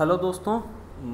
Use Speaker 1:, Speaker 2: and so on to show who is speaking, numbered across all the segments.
Speaker 1: Hello दोस्तों,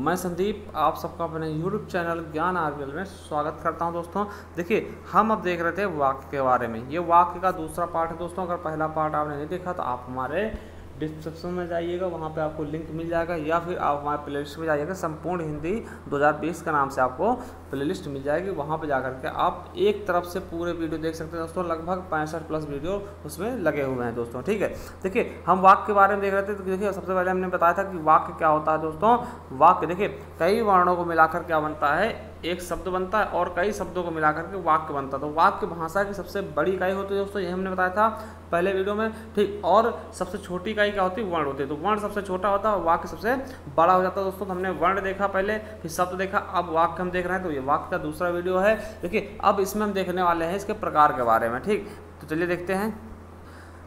Speaker 1: मैं संदीप आप सबका अपने यूट्यूब चैनल ज्ञान आरवीएल में स्वागत करता हूं। दोस्तों देखिए, हम अब देख रहे थे वाक्य के बारे में। ये वाक्य का दूसरा पार्ट है दोस्तों। अगर पहला पार्ट आपने नहीं देखा तो आप हमारे डिस्क्रिप्शन में जाइएगा, वहाँ पे आपको लिंक मिल जाएगा, या फिर आप हमारे प्लेलिस्ट में जाइएगा। संपूर्ण हिंदी 2020 का नाम से आपको प्लेलिस्ट मिल जाएगी। वहाँ पे जाकर के आप एक तरफ से पूरे वीडियो देख सकते हैं दोस्तों। लगभग 65+ वीडियो उसमें लगे हुए हैं दोस्तों। ठीक है, देखिए हम वाक्य के बारे में देख रहे थे। तो देखिए सबसे पहले हमने बताया था कि वाक्य क्या होता है दोस्तों। वाक्य देखिए कई वर्णों को मिलाकर क्या बनता है, एक शब्द बनता है, और कई शब्दों को मिलाकर के वाक्य बनता है। तो वाक्य भाषा की सबसे बड़ी इकाई होती है दोस्तों, ये हमने बताया था पहले वीडियो में। ठीक, और सबसे छोटी इकाई क्या होती है, वर्ण होती है। तो वर्ण सबसे छोटा होता है, वाक्य सबसे बड़ा हो जाता है दोस्तों। तो हमने वर्ण देखा पहले, फिर शब्द देखा, अब वाक्य हम देख रहे हैं। तो ये वाक्य का दूसरा वीडियो है। देखिए अब इसमें हम देखने वाले हैं इसके प्रकार के बारे में। ठीक, तो चलिए देखते हैं।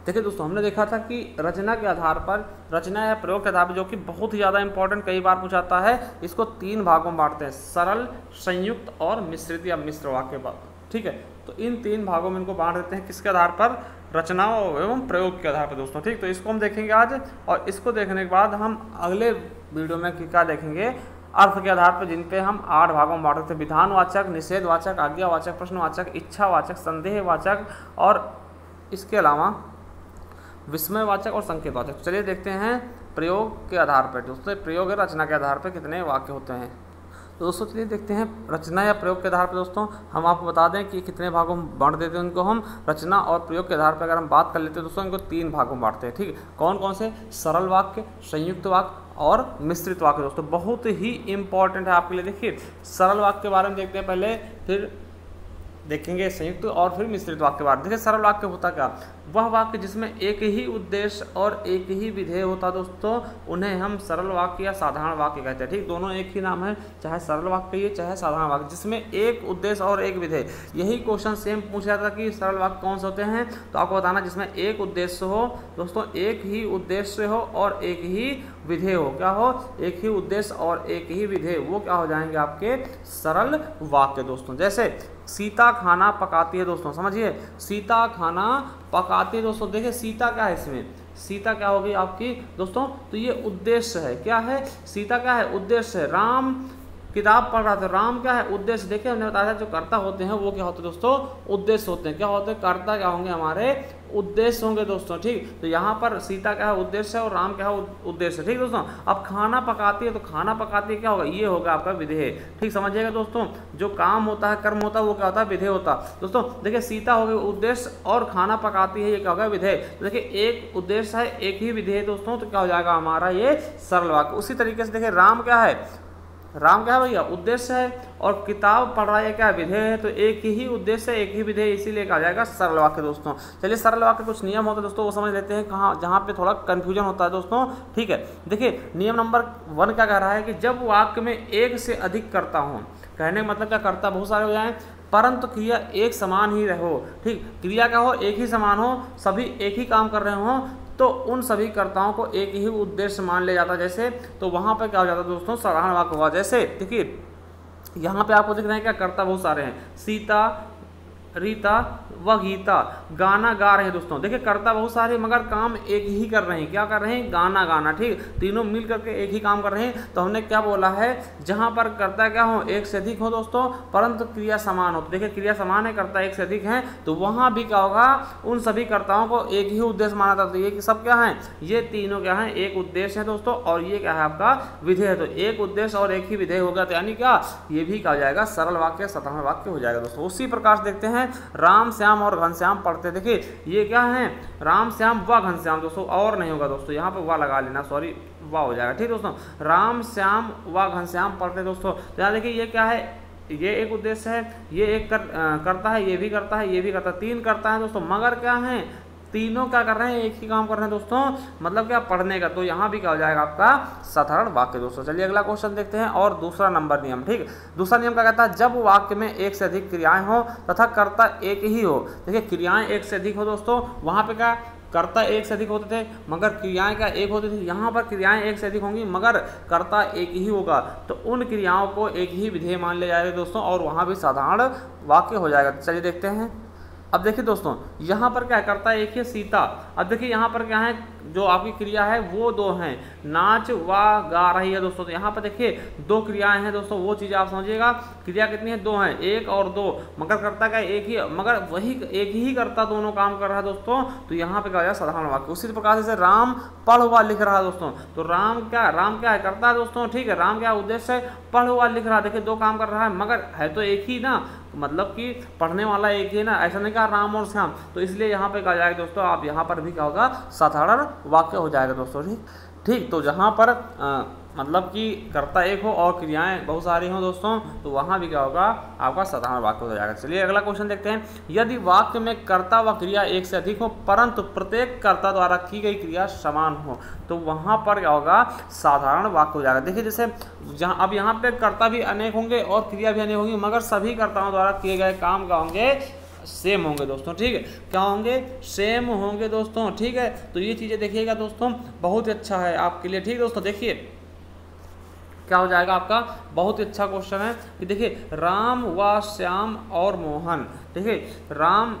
Speaker 1: देखिए दोस्तों, हमने देखा था कि रचना के आधार पर, रचना या प्रयोग के आधार पर, जो कि बहुत ही ज़्यादा इंपॉर्टेंट कई बार पूछाता है, इसको 3 भागों में बांटते हैं: सरल, संयुक्त और मिश्रित या मिश्र वाक्य। ठीक है, तो इन 3 भागों में इनको बांट देते हैं। किसके आधार पर? रचनाओं एवं प्रयोग के आधार पर दोस्तों। ठीक, तो इसको हम देखेंगे आज, और इसको देखने के बाद हम अगले वीडियो में क्या देखेंगे, अर्थ के आधार पर, जिन पे हम 8 भागों में बांटते हैं: विधानवाचक, निषेधवाचक, आज्ञावाचक, प्रश्नवाचक, इच्छावाचक, संदेहवाचक, और इसके अलावा विस्मयवाचक और संकेतवाचक। चलिए देखते हैं प्रयोग के आधार पर दोस्तों, प्रयोग या रचना के आधार पर कितने वाक्य होते हैं। तो दोस्तों चलिए देखते हैं रचना या प्रयोग के आधार पर। दोस्तों हम आपको बता दें कि कितने भागों में बांट देते हैं उनको हम। रचना और प्रयोग के आधार पर अगर हम बात कर लेते हैं दोस्तों, इनको 3 भागों में बांटते हैं। ठीक है, कौन कौन से? सरल वाक्य, संयुक्त वाक्य और मिश्रित वाक्य। दोस्तों बहुत ही इंपॉर्टेंट है आपके लिए। देखिए सरल वाक्य के बारे में देखते हैं पहले, फिर देखेंगे संयुक्त और फिर मिश्रित वाक्य के बारे में। देखिए सरल वाक्य होता क्या? वह वाक्य जिसमें एक ही उद्देश्य और एक ही विधेय होता है दोस्तों, उन्हें हम सरल वाक्य या साधारण वाक्य कहते हैं। ठीक, दोनों एक ही नाम है, चाहे सरल वाक्य कहिए चाहे साधारण वाक्य, जिसमें एक उद्देश्य और एक विधेय। यही क्वेश्चन सेम पूछा जाता है कि सरल वाक्य कौन से होते हैं, तो आपको बताना जिसमें एक उद्देश्य हो दोस्तों, एक ही उद्देश्य हो और एक ही विधेय हो। क्या हो? एक ही उद्देश्य और एक ही विधेय, वो क्या हो जाएंगे आपके सरल वाक्य दोस्तों। जैसे सीता खाना पकाती है दोस्तों, समझिए सीता खाना पकाती है दोस्तों। देखिए सीता क्या है, इसमें सीता क्या होगी आपकी दोस्तों, तो ये उद्देश्य है। क्या है? सीता क्या है? उद्देश्य है। राम किताब पढ़ रहा था, राम क्या है? उद्देश्य। देखिए हमने बताया था जो कर्ता होते हैं वो क्या होते हैं दोस्तों, उद्देश्य होते हैं। क्या होते हैं? कर्ता क्या होंगे? हमारे उद्देश्य होंगे दोस्तों। ठीक, तो यहाँ पर सीता क्या है? उद्देश्य है, और राम क्या है? उद्देश्य। ठीक दोस्तों, अब खाना पकाती है, तो खाना पकाती है क्या होगा? ये होगा आपका विधेय। ठीक, समझिएगा दोस्तों, जो काम होता है, कर्म होता है, वो क्या होता है? विधेय होता है दोस्तों। देखिए सीता हो गई उद्देश्य और खाना पकाती है, ये क्या होगा? विधेय। तो देखिए एक उद्देश्य है, एक ही विधेय दोस्तों, तो क्या हो जाएगा हमारा ये सरल वाक्य। उसी तरीके से देखिए राम क्या है? राम क्या है भैया? उद्देश्य है, और किताब पढ़ रहा है क्या? विधेय है। तो एक ही उद्देश्य एक ही विधेय, इसीलिए कहा जाएगा सरल वाक्य दोस्तों। चलिए सरल वाक्य कुछ नियम होते हैं दोस्तों, वो समझ लेते हैं कहाँ, जहाँ पे थोड़ा कंफ्यूजन होता है दोस्तों। ठीक है, देखिए नियम नंबर 1 क्या कह रहा है कि जब वाक्य में एक से अधिक कर्ता हो, कहने का मतलब क्या, कर्ता बहुत सारे हो जाएं परंतु क्रिया एक समान ही रहो। ठीक, क्रिया क्या हो? एक ही समान हो, सभी एक ही काम कर रहे हो, तो उन सभी कर्ताओं को एक ही उद्देश्य मान लिया जाता है। जैसे तो वहाँ पर क्या हो जाता है दोस्तों, साधारण वाक्य हुआ। जैसे देखिए यहाँ पे आपको दिख रहे हैं क्या, कर्ता बहुत सारे हैं, सीता, रीता व गीता गाना गा रहे हैं दोस्तों। देखिए कर्ता बहुत सारे मगर काम एक ही कर रहे हैं। क्या कर रहे हैं? गाना गाना। ठीक, तीनों मिल करके एक ही काम कर रहे हैं। तो हमने क्या बोला है, जहां पर कर्ता क्या हो? एक से अधिक हो दोस्तों, परंतु क्रिया समान हो। देखिए क्रिया समान है, कर्ता एक से अधिक है, तो वहां भी क्या होगा, उन सभी कर्ताओं को एक ही उद्देश्य माना जाता है। ये सब क्या है? ये तीनों क्या है? एक उद्देश्य है दोस्तों, और ये क्या है आपका? विधेय है। तो एक उद्देश्य और एक ही विधेय होगा, तो यानी क्या, ये भी क्या हो जाएगा? सरल वाक्य, साधारण वाक्य हो जाएगा दोस्तों। उसी प्रकार से देखते हैं राम श्याम और घनश्याम पढ़ते। देखिए ये क्या है? राम श्याम व घनश्याम दोस्तों, और नहीं होगा दोस्तों, यहाँ पे वा लगा लेना, सॉरी वाह हो जाएगा। ठीक दोस्तों, राम श्याम व घनश्याम पढ़ते दोस्तों। तो यहाँ देखिए ये क्या है? ये एक उद्देश्य है, ये एक करता है, ये भी करता है, ये भी करता है, 3 करता है दोस्तों, मगर क्या है? तीनों क्या कर रहे हैं? एक ही काम कर रहे हैं दोस्तों, मतलब क्या? पढ़ने का। तो यहाँ भी क्या हो जाएगा आपका? साधारण वाक्य दोस्तों। चलिए अगला क्वेश्चन देखते हैं, और दूसरा नंबर नियम। ठीक, दूसरा नियम क्या कहता है? जब वाक्य में एक से अधिक क्रियाएं हो तथा कर्ता एक ही हो। देखिए क्रियाएं एक से अधिक हो दोस्तों, वहाँ पे क्या, कर्ता एक से अधिक होते थे मगर क्रियाएं क्या एक होती थी। यहाँ पर क्रियाएं एक से अधिक होंगी मगर कर्ता एक ही होगा, तो उन क्रियाओं को एक ही विधेय मान लिया जाएगा दोस्तों, और वहाँ भी साधारण वाक्य हो जाएगा। चलिए देखते हैं। अब देखिए दोस्तों, यहाँ पर क्या करता है, एक है सीता। अब देखिए यहाँ पर क्या है, जो आपकी क्रिया है वो दो हैं, नाच व गा रही है दोस्तों। तो यहाँ पर देखिए दो क्रियाएं हैं दोस्तों, वो चीज़ आप समझिएगा। क्रिया कितनी है, दो हैं, एक और दो, मगर करता क्या एक ही, मगर वही एक ही करता दोनों काम कर रहा है दोस्तों। तो यहाँ पे क्या हो जाएगा, साधारण वाक्य। उसी प्रकार से राम पढ़ हुआ लिख रहा है दोस्तों। तो राम क्या है, करता है दोस्तों, ठीक है। राम क्या उद्देश्य है, पढ़ हुआ लिख रहा है। देखिए दो काम कर रहा है, मगर है तो एक ही ना, मतलब कि पढ़ने वाला एक ही ना, ऐसा नहीं कहा राम और श्याम। तो इसलिए यहाँ पे कहा जाएगा दोस्तों, आप यहाँ पर भी क्या होगा, साधारण वाक्य हो जाएगा दोस्तों। ठीक। तो जहाँ पर मतलब कि कर्ता एक हो और क्रियाएं बहुत सारी हों दोस्तों, तो वहाँ भी क्या होगा, आपका साधारण वाक्य हो जाएगा। चलिए अगला क्वेश्चन देखते हैं। यदि वाक्य में कर्ता व क्रिया एक से अधिक हो, परंतु प्रत्येक कर्ता द्वारा की गई क्रिया समान हो, तो वहाँ पर क्या होगा, साधारण वाक्य हो जाएगा। देखिए जैसे जहाँ अब यहाँ पे कर्ता भी अनेक होंगे और क्रिया भी अनेक होंगी, मगर सभी कर्ताओं द्वारा किए गए काम क्या होंगे, सेम होंगे दोस्तों। ठीक है, क्या होंगे, सेम होंगे दोस्तों। ठीक है, तो ये चीज़ें देखिएगा दोस्तों, बहुत ही अच्छा है आपके लिए। ठीक दोस्तों, देखिए क्या हो जाएगा आपका, बहुत ही अच्छा क्वेश्चन है कि देखिए राम व श्याम और मोहन। देखिए राम,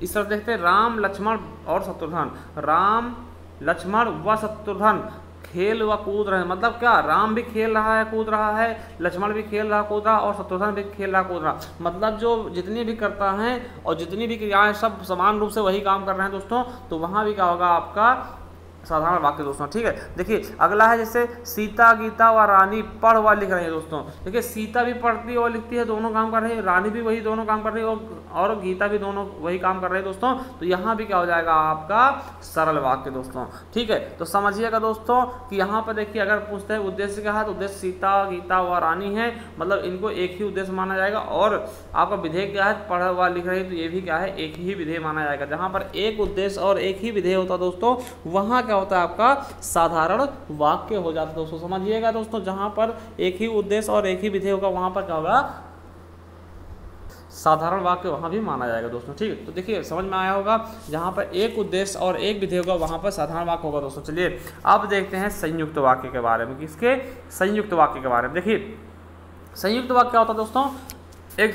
Speaker 1: इस तरफ देखते हैं, राम लक्ष्मण और शत्रुघ्न, राम लक्ष्मण व शत्रुघ्न खेल व कूद रहे हैं। मतलब क्या, राम भी खेल रहा है कूद रहा है, लक्ष्मण भी खेल रहा कूद रहा, और शत्रुघ्न भी खेल रहा कूद रहा। मतलब जो जितनी भी करता हैं और जितनी भी क्रियाएं सब समान रूप से वही काम कर रहे हैं दोस्तों। तो वहाँ भी क्या होगा, आपका साधारण वाक्य दोस्तों। ठीक है, देखिए अगला है जैसे सीता गीता व रानी पढ़ व लिख रही है दोस्तों। देखिए सीता भी पढ़ती और लिखती है, दोनों काम कर रही है, रानी भी वही दोनों काम कर रही है, और गीता भी दोनों वही काम कर रहे हैं दोस्तों। तो यहाँ भी क्या हो जाएगा, आपका सरल वाक्य दोस्तों। ठीक है, तो समझिएगा दोस्तों कि यहाँ पर देखिए अगर पूछते हैं उद्देश्य क्या है, तो उद्देश्य सीता गीता व रानी है, मतलब इनको एक ही उद्देश्य माना जाएगा। और आपका विधेय क्या है, पढ़ व लिख रही है, तो ये भी क्या है, एक ही विधेय माना जाएगा। जहाँ पर एक उद्देश्य और एक ही विधेय होता दोस्तों, वहाँ होता है आपका साधारण वाक्य हो जाता है दोस्तों। समझिएगा दोस्तों, जहां पर एक ही उद्देश्य और एक ही विधेय होगा, वहां पर क्या होगा, साधारण वाक्य वहां भी माना जाएगा दोस्तों। ठीक है, तो देखिए समझ में आया होगा, जहां पर एक उद्देश्य और एक विधेय होगा, वहां पर साधारण वाक्य होगा दोस्तों। चलिए अब देखते हैं संयुक्त वाक्य के बारे में। किसके, संयुक्त वाक्य के बारे में। देखिए संयुक्त वाक्य क्या होता है दोस्तों, एक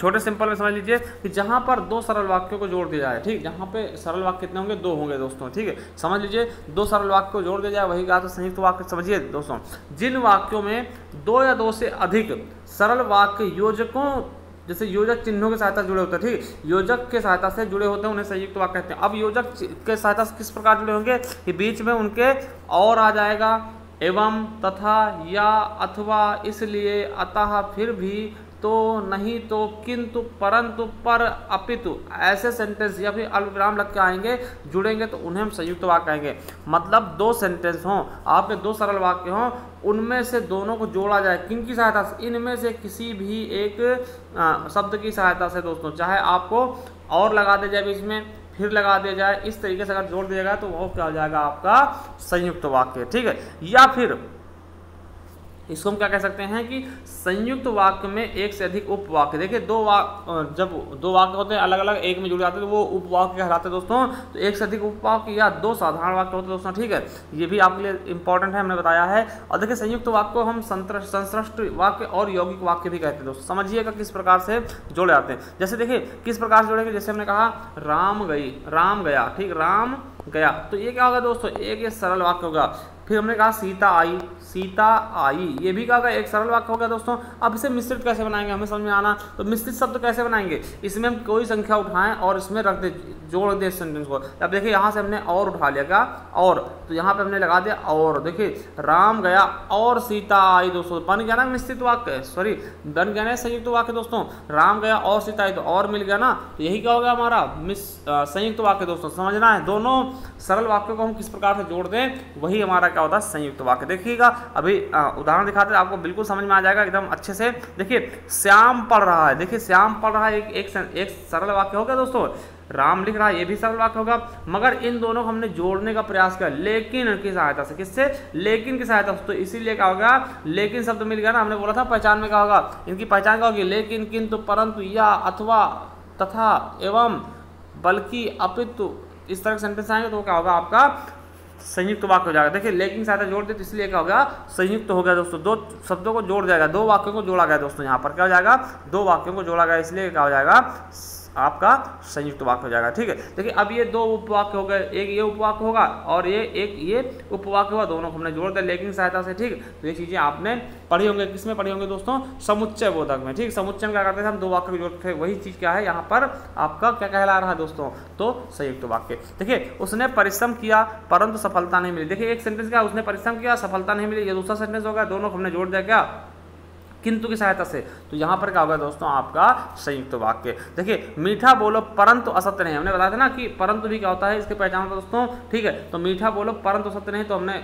Speaker 1: छोटे सिंपल में समझ लीजिए कि जहाँ पर दो सरल वाक्यों को जोड़ दिया जाए। ठीक, जहाँ पे सरल वाक्य कितने होंगे, दो होंगे दोस्तों। ठीक है, समझ लीजिए दो सरल वाक्य को जोड़ दिया जाए, वही कहा तो संयुक्त वाक्य। समझिए दोस्तों, जिन वाक्यों में दो या दो से अधिक सरल वाक्य योजकों, जैसे योजक चिन्हों की सहायता से जुड़े होते हैं, ठीक, योजक के सहायता से जुड़े होते हैं, उन्हें संयुक्त वाक्य कहते हैं। अब योजक के सहायता से किस प्रकार जुड़े होंगे कि बीच में उनके और आ जाएगा, एवं, तथा, या, अथवा, इसलिए, अतः, फिर भी, तो, नहीं तो, किंतु, परंतु, पर, अपितु, ऐसे सेंटेंस या फिर अल्पविराम लग के आएंगे, जुड़ेंगे, तो उन्हें हम संयुक्त वाक्य कहेंगे। मतलब दो सेंटेंस हों, आपके दो सरल वाक्य हों, उनमें से दोनों को जोड़ा जाए, किनकी सहायता से, इनमें से किसी भी एक शब्द की सहायता से दोस्तों। चाहे आपको और लगा दिया जाए बीच में, फिर लगा दिया जाए, इस तरीके से अगर जोड़ दिया जाएगा तो वो क्या हो जाएगा, आपका संयुक्त वाक्य। ठीक है, या फिर इसको हम क्या कह सकते हैं कि संयुक्त वाक्य में एक से अधिक उपवाक्य। देखिए जब दो वाक्य होते हैं अलग अलग, एक में जुड़ जाते हैं, तो वो उपवाक्य कहलाते हैं दोस्तों। तो एक से अधिक उपवाक्य या दो साधारण वाक्य होते हैं दोस्तों। ठीक है, ये भी आपके लिए इंपॉर्टेंट है, हमने बताया है। और देखिए संयुक्त वाक्य को हम संश्लिष्ट वाक्य और यौगिक वाक्य भी कहते हैं दोस्तों। समझिएगा किस प्रकार से जोड़े जाते हैं। जैसे देखिए किस प्रकार से जोड़ेंगे, जैसे हमने कहा राम गई, राम गया, ठीक, राम गया, तो ये क्या होगा दोस्तों, एक ये सरल वाक्य होगा। फिर हमने कहा सीता आई, सीता आई, ये भी क्या होगा, एक सरल वाक्य हो गया दोस्तों। अब इसे मिश्रित कैसे बनाएंगे, हमें समझ में आना। तो मिश्रित शब्द कैसे बनाएंगे, इसमें हम कोई संख्या उठाएं और इसमें रख दे, जोड़ दे सेंटेंस को। अब देखिए यहाँ से हमने और उठा लिया, क्या, और, तो यहाँ पे हमने लगा दिया और। देखिए राम गया और सीता आई दोस्तों, बन गया ना मिश्रित वाक्य, सॉरी बन गया ना संयुक्त वाक्य दोस्तों। राम गया और सीता आई, तो और मिल गया ना, तो यही क्या हो गया हमारा संयुक्त वाक्य दोस्तों। समझना है, दोनों सरल वाक्यों को हम किस प्रकार से जोड़ दें, वही हमारा क्या होता है, संयुक्त वाक्य। देखिएगा अभी उदाहरण दिखाते हैं, आपको बिल्कुल समझ में आ जाएगा एकदम अच्छे से। देखिए श्याम पढ़ रहा है, देखिए श्याम पढ़ रहा है, एक सरल वाक्य हो गया दोस्तों। राम लिख रहा है, ये भी सरल वाक्य होगा, मगर इन दोनों को हमने जोड़ने का प्रयास किया लेकिन की सहायता से। किससे, लेकिन की सहायता से। तो इसीलिए क्या होगा, लेकिन शब्द मिल गया ना, हमने बोला था पहचान में क्या होगा, इनकी पहचान क्या होगी, लेकिन, किंतु, परंतु, या, अथवा, तथा, एवं, बल्कि, अपितु, इस तरह के सेंटेंस आएंगे तो क्या होगा, आपका संयुक्त वाक्य हो जाएगा। देखिए लेकिन सहायता जोड़ दे, तो इसलिए क्या हो गया, संयुक्त हो गया दोस्तों। दो शब्दों को जोड़ जाएगा, दो वाक्यों को जोड़ा गया दोस्तों। यहाँ पर क्या हो जाएगा, दो वाक्यों को जोड़ा गया, इसलिए क्या हो जाएगा, आपका संयुक्त वाक्य हो जाएगा। ठीक है, देखिए अब ये दो उपवाक्य हो गए, एक ये उपवाक्य होगा और ये उपवाक्य होगा, दोनों को हमने जोड़ दिया लेकिन सहायता से। ठीक, तो ये चीजें आपने पढ़ी होंगे, किसमें पढ़ी होंगे दोस्तों, समुच्चय बोधक में। ठीक, समुच्चय में क्या करते थे हम, दो वाक्य को जोड़ते थे, वही चीज क्या है यहाँ पर आपका क्या कहला रहा है दोस्तों, तो संयुक्त वाक्य। देखिए उसने परिश्रम किया परंतु सफलता नहीं मिली। देखिए एक सेंटेंस क्या, उसने परिश्रम किया सफलता नहीं मिली, ये दूसरा सेंटेंस होगा, दोनों को हमने जोड़ दिया क्या, किंतु की सहायता से, तो यहाँ पर क्या होगा दोस्तों आपका संयुक्त वाक्य। देखिए मीठा बोलो परंतु असत्य नहीं, हमने बताया था ना कि परंतु भी क्या होता है, इसके पहचान दोस्तों। ठीक है, तो मीठा बोलो परंतु असत्य नहीं, तो हमने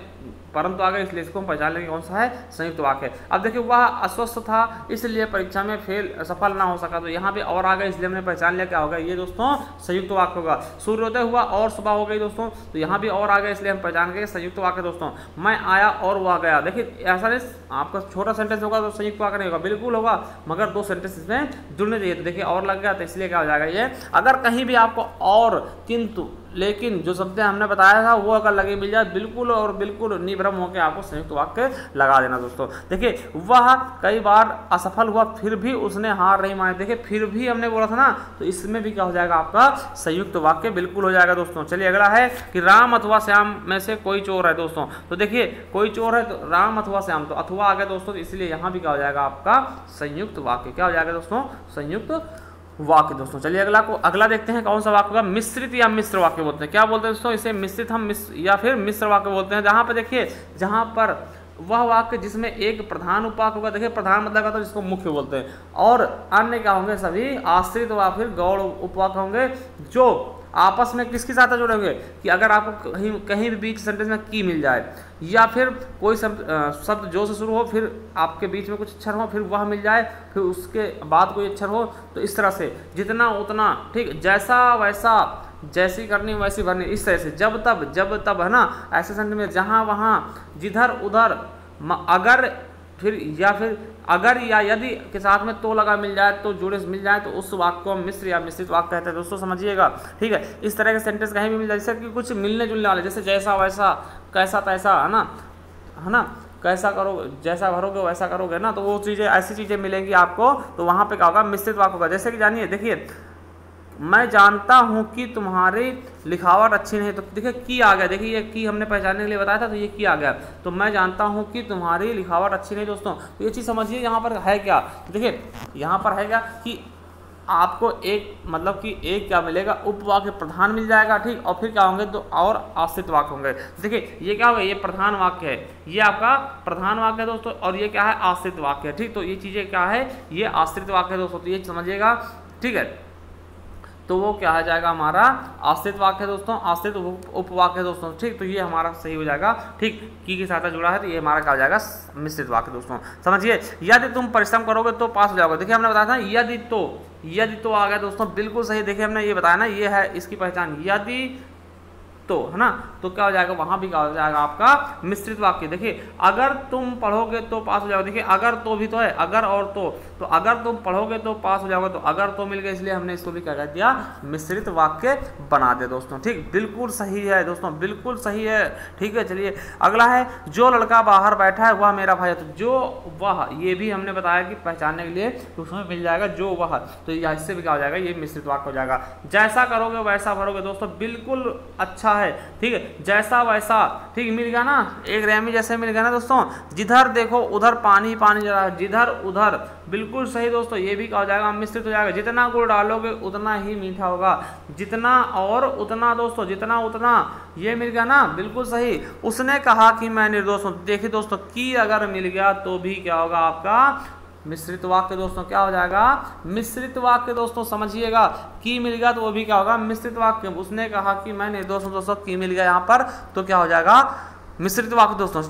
Speaker 1: परंतु आ गया, इसलिए इसको हम पहचान लेंगे कौन सा है, संयुक्त वाक्य। अब देखिए वह अस्वस्थ था इसलिए परीक्षा में सफल ना हो सका, तो यहाँ पे और आ गया, इसलिए हमने पहचान लिया क्या होगा, ये दोस्तों संयुक्त वाक्य होगा। सूर्योदय हुआ और सुबह हो गई दोस्तों, तो यहाँ भी और आ गया, इसलिए हम पहचान गए संयुक्त वाक्य दोस्तों। मैं आया और वह गया, देखिए ऐसा नहीं आपका छोटा सेंटेंस होगा तो संयुक्त वाक्य नहीं होगा, बिल्कुल होगा, मगर दो सेंटेंस इसमें जुड़ने चाहिए, तो देखिए और लग गया, तो इसलिए क्या हो जाएगा ये। अगर कहीं भी आपको और, किंतु, लेकिन जो शब्द हमने बताया था वो अगर लगे मिल जाए, बिल्कुल और बिल्कुल निभ्रम होकर आपको संयुक्त वाक्य लगा देना दोस्तों। देखिए वह कई बार असफल हुआ फिर भी उसने हार नहीं मानी, देखिए फिर भी हमने बोला था ना, तो इसमें भी क्या हो जाएगा आपका संयुक्त वाक्य बिल्कुल हो जाएगा दोस्तों। चलिए अगला है कि राम अथवा श्याम में से कोई चोर है दोस्तों, तो देखिए कोई चोर है तो राम अथवा श्याम, तो अथवा आ गया दोस्तों, तो इसलिए यहाँ भी क्या हो जाएगा आपका संयुक्त वाक्य, क्या हो जाएगा दोस्तों, संयुक्त वाक्य दोस्तों। चलिए अगला देखते हैं कौन सा वाक्य होगा, मिश्रित या मिश्र वाक्य बोलते हैं। क्या बोलते हैं दोस्तों, इसे मिश्रित हम या फिर मिश्र वाक्य बोलते हैं। जहां पर देखिए, जहां पर वह वाक्य जिसमें एक प्रधान उपवाक्य होगा, देखिए प्रधान मतलब का, जिसको मुख्य बोलते हैं, और अन्य क्या होंगे, सभी आश्रित व फिर गौड़ उपवाक्य होंगे, जो आपस में किसकी साथ जुड़े होंगे, कि अगर आपको कहीं भी बीच सेंटेंस में की मिल जाए, या फिर कोई शब्द जो से शुरू हो, फिर आपके बीच में कुछ अक्षर हो, फिर वह मिल जाए, फिर उसके बाद कोई अक्षर हो, तो इस तरह से जितना उतना, ठीक, जैसा वैसा, जैसी करनी वैसी भरनी, इस तरह से जब तब है ना, ऐसे सेंटेंस में जहाँ वहाँ, जिधर उधर, अगर, फिर या फिर अगर या यदि के साथ में तो लगा मिल जाए, तो जुड़े मिल जाए, तो उस वाक्य को हम मिश्र या मिश्रित वाक्य कहते हैं दोस्तों, समझिएगा। ठीक है, इस तरह के सेंटेंस कहीं भी मिल जाए, जैसे कि कुछ मिलने जुलने वाले, जैसे जैसा वैसा, कैसा तैसा, है ना, कैसा करोगे जैसा भरोगे वैसा करोगे ना, तो वो चीज़ें, ऐसी चीज़ें मिलेंगी आपको, तो वहाँ पे क्या होगा, मिश्रित वाक्य होगा। जैसे कि जानिए, देखिए मैं जानता हूँ कि तुम्हारी लिखावट अच्छी नहीं, तो देखिए की आ गया, देखिए ये की हमने पहचानने के लिए बताया था, तो ये की आ गया, तो मैं जानता हूँ कि तुम्हारी लिखावट अच्छी नहीं दोस्तों, तो ये चीज़ समझिए यहाँ पर है क्या, तो देखिए यहाँ पर है क्या कि आपको एक, मतलब कि एक क्या मिलेगा, उपवाक्य प्रधान मिल जाएगा, ठीक, और फिर क्या होंगे, तो और आश्रित वाक्य होंगे। देखिए ये क्या होगा, ये प्रधान वाक्य है, ये आपका प्रधान वाक्य है दोस्तों, और ये क्या है, आश्रित वाक्य है। ठीक, तो ये चीज़ें क्या है, ये आश्रित वाक्य है दोस्तों, तो ये समझिएगा। ठीक है, तो वो क्या आ जाएगा, हमारा आश्रित वाक्य है दोस्तों, आश्रित उपवाक्य है दोस्तों। ठीक, तो ये हमारा सही हो जाएगा। ठीक, की सहायता जुड़ा है, तो ये हमारा क्या हो जाएगा, मिश्रित वाक्य दोस्तों, समझिए। यदि तुम परिश्रम करोगे तो पास हो जाओगे, देखिए हमने बताया था यदि तो आ गया दोस्तों, बिल्कुल सही। देखिए हमने ये बताया ना, ये है इसकी पहचान, यदि तो, है ना, तो क्या हो जाएगा, वहां भी क्या हो जाएगा आपका मिश्रित वाक्य। देखिए अगर तुम पढ़ोगे तो पास हो जाओगे, देखिए अगर तो भी तो है, अगर और तो अगर तुम पढ़ोगे तो पास हो जाओगे, तो अगर तो मिल गया, इसलिए हमने इसको भी क्या कर दिया, मिश्रित वाक्य बना दिया दोस्तों। ठीक, बिल्कुल सही है दोस्तों, बिल्कुल सही है। ठीक है, चलिए अगला है, जो लड़का बाहर बैठा है वह मेरा भाई है, तो जो वह, ये भी हमने बताया कि पहचानने के लिए, तो उसमें मिल जाएगा जो वह, तो इससे भी क्या हो जाएगा, ये मिश्रित वाक्य हो जाएगा। जैसा करोगे वैसा भरोगे दोस्तों, बिल्कुल अच्छा है। ठीक है, जैसा वैसा, ठीक, मिल गया ना, एक रेमी जैसे मिल गया ना दोस्तों। जिधर देखो उधर पानी पानी जरा है, जिधर उधर, बिल्कुल सही दोस्तों, ये भी क्या हो जाएगा, मिश्रित हो जाएगा। जितना गुड़ डालोगे उतना ही मीठा होगा, जितना और उतना दोस्तों, जितना उतना, ये मिल गया ना, बिल्कुल सही। उसने कहा कि मैं निर्दोष हूँ, देखिए दोस्तों, की अगर मिल गया तो भी क्या होगा आपका मिश्रित वाक्य दोस्तों, क्या हो जाएगा, मिश्रित वाक्य दोस्तों, समझिएगा। की मिल गया तो वो भी क्या होगा, मिश्रित वाक्य। उसने कहा कि मैं निर्दोष हूं दोस्तों, की मिल गया यहाँ पर, तो क्या हो जाएगा, मिश्रित वाक्य दोस्तों।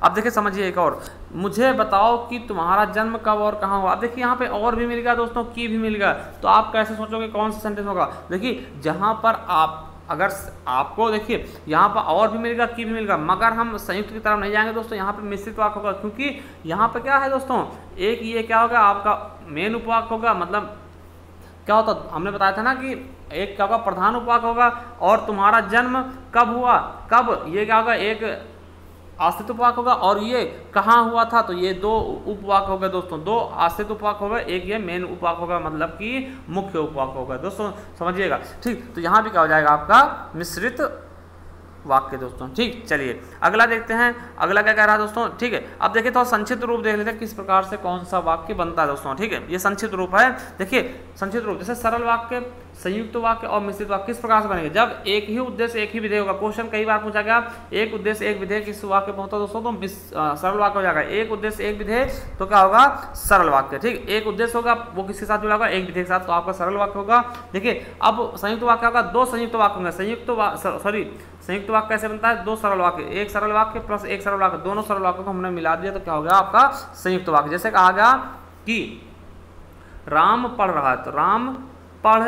Speaker 1: अब देखिए समझिए एक और, मुझे बताओ कि तुम्हारा जन्म कब और कहाँ हुआ। देखिए यहाँ पे और भी मिल गया दोस्तों, की भी मिल गया, तो आप कैसे सोचोगे कौन सा सेंटेंस होगा। देखिए जहाँ पर आप, अगर आपको देखिए यहाँ पर और भी मिलेगा, की भी मिलेगा, मगर हम संयुक्त की तरफ नहीं जाएंगे दोस्तों, यहाँ पे मिश्रित वाक्य होगा, क्योंकि यहाँ पे क्या है दोस्तों, एक ये क्या होगा आपका मेन उपवाक्य होगा, मतलब क्या होता, हमने बताया था ना कि एक क्या होगा, प्रधान उपवाक्य होगा, और तुम्हारा जन्म कब हुआ, कब, ये क्या होगा, एक आश्रित उपवाक होगा। और ये कहाँ हुआ था, तो ये 2 उपवाक हो गए दोस्तों, 2 आश्रित उपवाक हो गए, एक ये मेन उपवाक होगा, मतलब कि मुख्य उपवाक होगा दोस्तों, समझिएगा। ठीक, तो यहाँ भी क्या हो जाएगा आपका मिश्रित वाक्य दोस्तों। ठीक, चलिए अगला देखते हैं, अगला क्या कह रहा है दोस्तों। ठीक है, अब देखिए थोड़ा संक्षिप्त रूप देख लेते हैं किस प्रकार से कौन सा वाक्य बनता है दोस्तों। ठीक है, ये संक्षिप्त रूप है। देखिए संक्षिप्त रूप जैसे सरल वाक्य, संयुक्त वाक्य और मिश्रित वाक्य किस प्रकार से बनेंगे, जब एक ही उद्देश्य एक ही विधेय होगा। क्वेश्चन कई बार पूछा गया, एक उद्देश्य एक विधेय किस वाक्य में होता है दोस्तों, तो सरल वाक्य हो जाएगा। एक उद्देश्य एक विधेय तो क्या होगा, सरल वाक्य। ठीक, एक उद्देश्य होगा वो किसके साथ जुड़ा होगा, एक विधेय के साथ, तो आपका सरल वाक्य होगा। देखिए अब संयुक्त वाक्य होगा, 2 संयुक्त वाक्य होंगे। संयुक्त वाक्य कैसे बनता है, 2 सरल वाक्य, एक सरल वाक्य प्लस एक सरल वाक्य, दोनों सरल वाक्यों को हमने मिला दिया तो क्या हो गया आपका संयुक्त वाक्य। जैसे कहा गया कि राम पढ़ रहा है, तो राम पढ़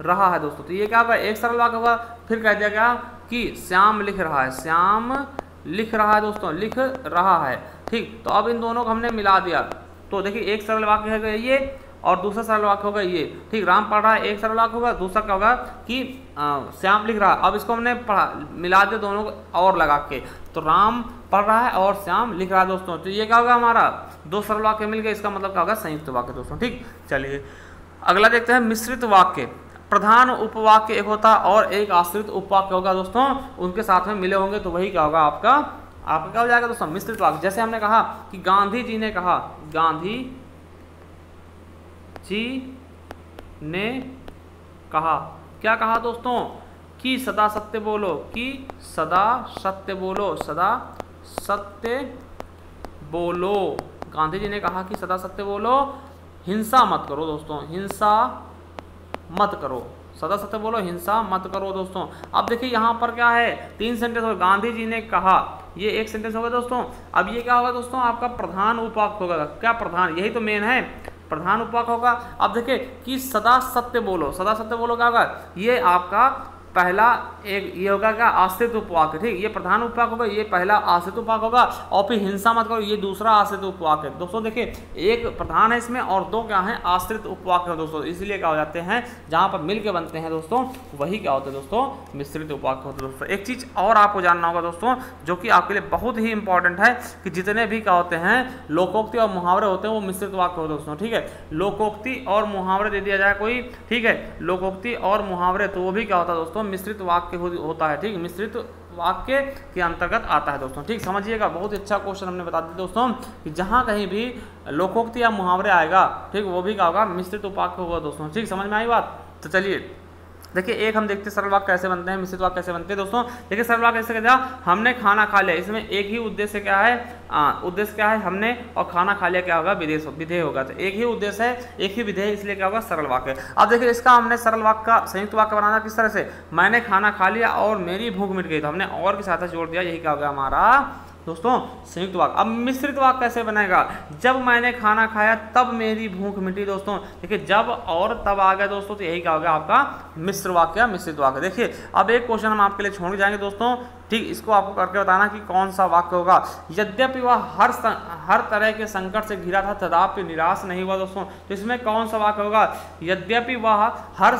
Speaker 1: रहा है दोस्तों, तो ये क्या होगा, एक सरल वाक्य होगा। फिर कह दिया गया कि श्याम लिख रहा है, श्याम लिख रहा है दोस्तों, लिख रहा है। ठीक, तो अब इन दोनों को हमने मिला दिया, तो देखिए एक सरल वाक्य है ये और दूसरा सरल वाक्य होगा ये। ठीक, राम पढ़ रहा है एक सरल वाक्य होगा, दूसरा क्या होगा कि श्याम लिख रहा है। अब इसको हमने पढ़ा मिला दिया दोनों को और लगा के, तो राम पढ़ रहा है और श्याम लिख रहा है दोस्तों, तो ये क्या होगा हमारा 2 सरल वाक्य मिल गए, इसका मतलब क्या होगा संयुक्त वाक्य दोस्तों। ठीक, चलिए अगला देखते हैं मिश्रित वाक्य। प्रधान उपवाक्य एक होता है और एक आश्रित उपवाक्य होगा दोस्तों, उनके साथ में मिले होंगे तो वही क्या होगा आपका क्या हो जाएगा दोस्तों मिश्रित वाक्य। जैसे हमने कहा कि गांधी जी ने कहा, गांधी जी ने कहा, क्या कहा दोस्तों, कि सदा सत्य बोलो, कि सदा सत्य बोलो, सदा सत्य बोलो। गांधी जी ने कहा कि सदा सत्य बोलो, हिंसा मत करो दोस्तों, हिंसा मत करो, सदा सत्य बोलो, हिंसा मत करो दोस्तों। अब देखिए यहाँ पर क्या है, 3 सेंटेंस हो, गांधी जी ने कहा, ये एक सेंटेंस होगा दोस्तों। अब ये क्या होगा दोस्तों, आपका प्रधान उपवाक्य होगा। क्या प्रधान, यही तो मेन है, प्रधान उपवाक्य होगा। अब देखिए कि सदा सत्य बोलो, सदा सत्य बोलो क्या होगा, ये आपका पहला एक ये होगा क्या आश्रित उपवाक्य। ठीक, ये प्रधान उपवाक्य होगा, ये पहला आश्रित उपवाक्य होगा, और फिर हिंसा मत करो ये दूसरा आश्रित उपवाक्य है दोस्तों। देखिए एक प्रधान है इसमें और 2 क्या है आश्रित उपवाक्य है दोस्तों, इसलिए क्या हो जाते हैं जहां पर मिलके बनते हैं दोस्तों वही क्या होते हैं दोस्तों मिश्रित उपवाक्य होते हैं दोस्तों। एक चीज और आपको जानना होगा दोस्तों जो कि आपके लिए बहुत ही इंपॉर्टेंट है कि जितने भी क्या होते हैं लोकोक्ति और मुहावरे होते हैं वो मिश्रित वाक्य होते हैं दोस्तों। ठीक है, लोकोक्ति और मुहावरे दे दिया जाए कोई, ठीक है, लोकोक्ति और मुहावरे तो वो भी क्या होता है दोस्तों मिश्रित वाक्य होता है। ठीक, मिश्रित वाक्य के अंतर्गत आता है दोस्तों। ठीक, समझिएगा, बहुत ही अच्छा क्वेश्चन हमने बता दिया दोस्तों कि जहां कहीं भी लोकोक्ति या मुहावरे आएगा, ठीक, वो भी क्या होगा मिश्रित वाक्य होगा दोस्तों। ठीक, समझ में आई बात। तो चलिए देखिए एक हम देखते हैं सरल वाक्य कैसे बनते हैं, मिश्रित वाक्य कैसे बनते हैं दोस्तों। देखिए सरल वाक्य कैसे कहते हैं, हमने खाना खा लिया, इसमें एक ही उद्देश्य क्या है, उद्देश्य क्या है हमने, और खाना खा लिया क्या होगा विधेय होगा। तो एक ही उद्देश्य है एक ही विधेय, इसलिए क्या होगा सरल वाक्य। अब देखिए इसका हमने सरल वाक्य का संयुक्त वाक्य बनाना किस तरह से, मैंने खाना खा लिया और मेरी भूख मिट गई, तो हमने और के साथ जोड़ दिया, यही क्या होगा हमारा दोस्तों संयुक्त वाक्य। अब मिश्रित वाक्य कैसे बनेगा, जब मैंने खाना खाया तब मेरी भूख मिटी दोस्तों। देखिए जब और तब आ गया दोस्तों, तो यही क्या होगा आपका मिश्र वाक्य मिश्रित वाक्य। देखिए अब एक क्वेश्चन हम आपके लिए छोड़ के जाएंगे दोस्तों, ठीक, इसको आपको करके बताना कि कौन सा वाक्य होगा। यद्यपि वह हर तरह के संकट से घिरा था तथापि निराश नहीं हुआ दोस्तों, तो इसमें कौन सा वाक्य होगा, यद्यपि वह हर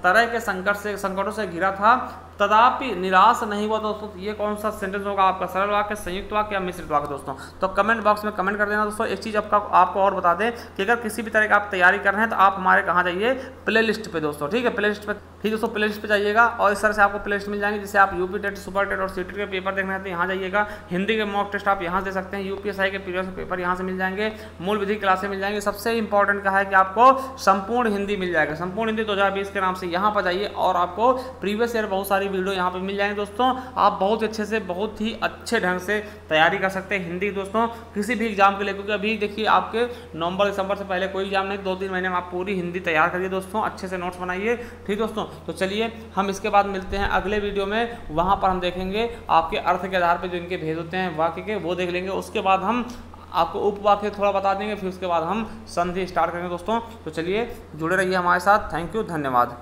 Speaker 1: तरह के संकटों से घिरा था तथापि निराश नहीं हुआ दोस्तों, तो ये कौन सा सेंटेंस होगा आपका सरल वाक्य, संयुक्त वाक्य या मिश्रित वाक्य दोस्तों। तो कमेंट बॉक्स में कमेंट कर देना दोस्तों। एक चीज़ आपको और बता दें कि अगर किसी भी तरह का आप तैयारी कर रहे हैं तो आप हमारे कहाँ जाइए, प्ले लिस्ट पे दोस्तों। ठीक है, प्ले लिस्ट पे, ठीक दोस्तों, प्ले लिस्ट पे जाइएगा और इस तरह से आपको प्ले लिस्ट मिल जाएंगे। जैसे आप यूपी टेट, सुपर टेट और सीटेट के पेपर देखना है तो यहाँ जाइएगा, हिंदी के मॉक टेस्ट आप यहाँ से दे सकते हैं, यूपीएसआई के प्रीवियस पेपर यहाँ से मिल जाएंगे, मूल विधि क्लासें मिल जाएंगे। सबसे इंपॉर्टेंट क्या है कि आपको संपूर्ण हिंदी मिल जाएगा, संपूर्ण हिंदी 2020 के नाम से यहाँ पर जाइए और आपको प्रीवियस ईयर बहुत सारी वीडियो यहाँ पर मिल जाएंगे दोस्तों। आप बहुत अच्छे से बहुत ही अच्छे ढंग से तैयारी कर सकते हैं हिंदी दोस्तों किसी भी एग्जाम के लिए, क्योंकि अभी देखिए आपके नवंबर दिसंबर से पहले कोई एग्जाम नहीं, 2-3 महीने में आप पूरी हिंदी तैयार करिए दोस्तों, अच्छे से नोट्स बनाइए। ठीक दोस्तों, तो चलिए हम इसके बाद मिलते हैं अगले वीडियो में, वहाँ पर हम देखेंगे आपके अर्थ के आधार पर जो इनके भेद होते हैं वाक्य के वो देख लेंगे। उसके बाद हम आपको उपवाक्य थोड़ा बता देंगे, फिर उसके बाद हम संधि स्टार्ट करेंगे दोस्तों। तो चलिए जुड़े रहिए हमारे साथ। थैंक यू, धन्यवाद।